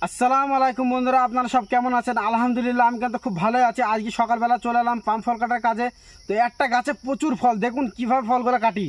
আসসালামু আলাইকুম বন্ধুরা, আপনারা সব কেমন আছেন? আলহামদুলিল্লাহ আমি কিন্তু খুব ভালোই আছি। আজকে সকালবেলা চলে এলাম পাম ফল কাটার কাজে। তো একটা গাছে প্রচুর ফল, দেখুন কিভাবে ফলগুলো কাটি।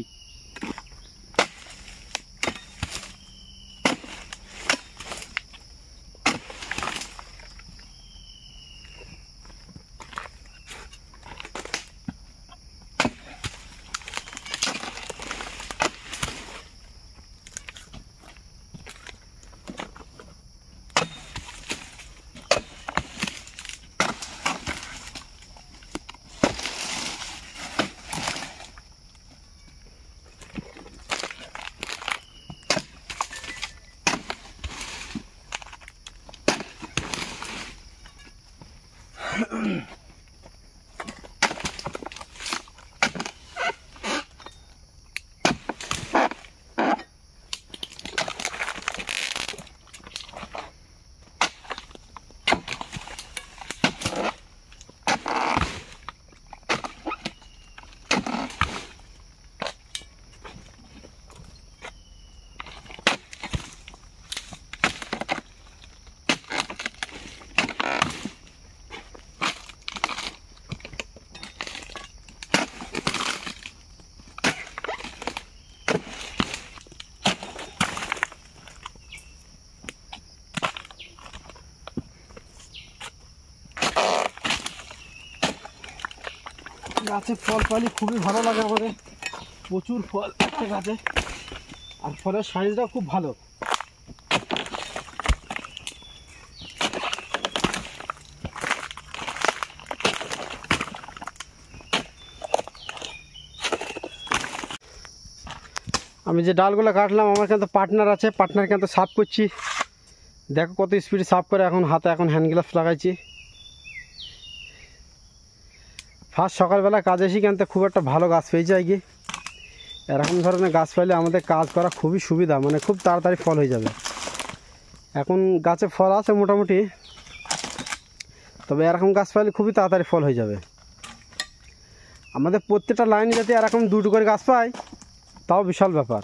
গাছে ফল পালি খুবই ভালো লাগে আমাদের, প্রচুর ফল একটা গাছে, আর ফলের সাইজটাও খুব ভালো। আমি যে ডালগুলো কাটলাম, আমার কিন্তু পার্টনার আছে, পার্টনার কিন্তু সাফ করছি। দেখো কত স্পিডে সাফ করে, এখন হাতে এখন হ্যান্ড গ্লাভস লাগাইছি। ফার্স্ট সকালবেলা কাজে এসে কিন্তু খুব একটা ভালো গাছ পেয়ে যায় কি, এরকম ধরনের গাছ পাইলে আমাদের কাজ করা খুবই সুবিধা, মানে খুব তাড়াতাড়ি ফল হয়ে যাবে। এখন গাছে ফল আছে মোটামুটি, তবে এরকম গাছ পাইলে খুবই তাড়াতাড়ি ফল হয়ে যাবে। আমাদের প্রত্যেকটা লাইনে যাতে এরকম দুটো করে গাছ পায়, তাও বিশাল ব্যাপার।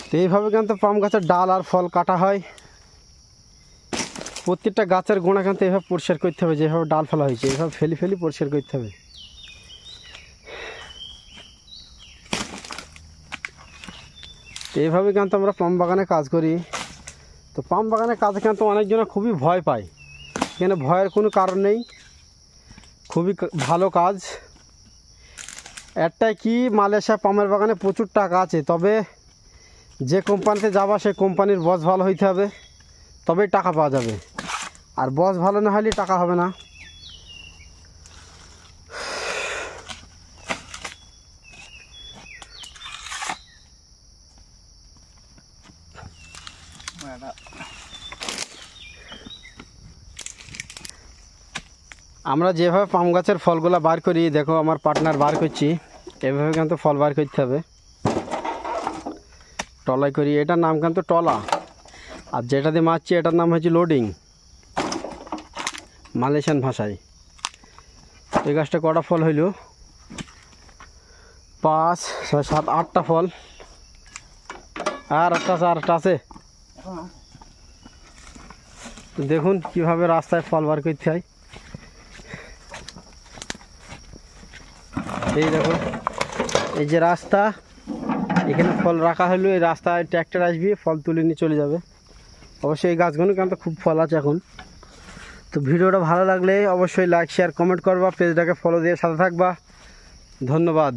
তো এইভাবে কিন্তু পাম গাছের ডাল আর ফল কাটা হয়। প্রত্যেকটা গাছের গোড়া কিন্তু এভাবে পরিষ্কার করতে হবে, যেভাবে ডাল ফেলা হয়েছে এইভাবে ফেলি পরিষ্কার করতে হবে। এইভাবে কিন্তু আমরা পাম বাগানে কাজ করি। তো পাম বাগানের কাজে কিন্তু অনেকজন খুবই ভয় পায়, এখানে ভয়ের কোনো কারণ নেই, খুবই ভালো কাজ। একটাই কি, মালয়েশিয়া পামের বাগানে প্রচুর টাকা আছে, তবে যে কোম্পানিতে যাবা সেই কোম্পানির বস ভালো হইতে হবে, তবেই টাকা পাওয়া যাবে। আর বস ভালো না হলে টাকা হবে না। আমরা যেভাবে পাম গাছের ফলগুলো বার করি, দেখো আমার পার্টনার বার করছি, এভাবে কিন্তু ফল বার করতে হবে, টলাই করি। এটার নাম কিন্তু টলা, আর যেটা দিয়ে মারছি এটার নাম হচ্ছে লোডিং মালয়েশিয়ান ভাষায়। এই গাছটা কটা ফল হইল? 5, 6, 7, 8টা ফল, আর একটা আছে। দেখুন কিভাবে রাস্তায় ফল বার করতে হয়। এই দেখো, এই যে রাস্তা, এখানে ফল রাখা হলো, এই রাস্তায় ট্র্যাক্টর আসবে, ফল তুলে নিয়ে চলে যাবে। অবশ্যই এই গাছগুলো কিন্তু খুব ফল আছে এখন। তো ভিডিওটা ভালো লাগলে অবশ্যই লাইক শেয়ার কমেন্ট করবা, পেজটাকে ফলো দিয়ে সাথে থাকবা। ধন্যবাদ।